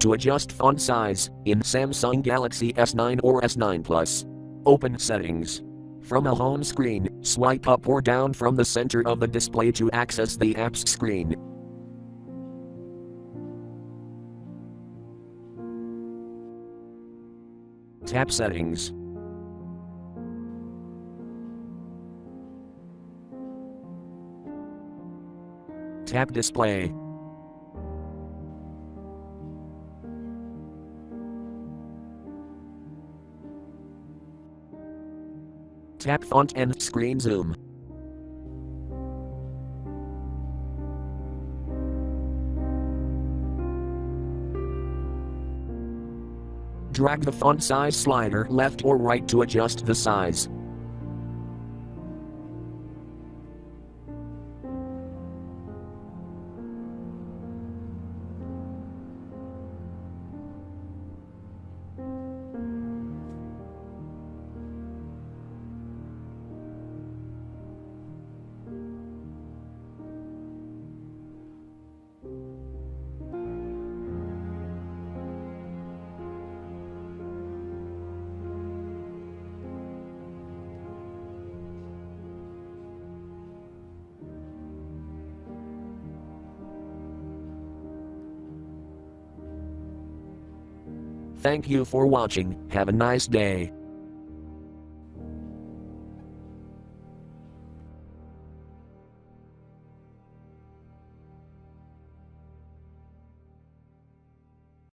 To adjust font size, in Samsung Galaxy S9 or S9 Plus. Open Settings. From a home screen, swipe up or down from the center of the display to access the apps screen. Tap Settings. Tap Display. Tap Font and Screen Zoom. Drag the font size slider left or right to adjust the size. Thank you for watching. Have a nice day.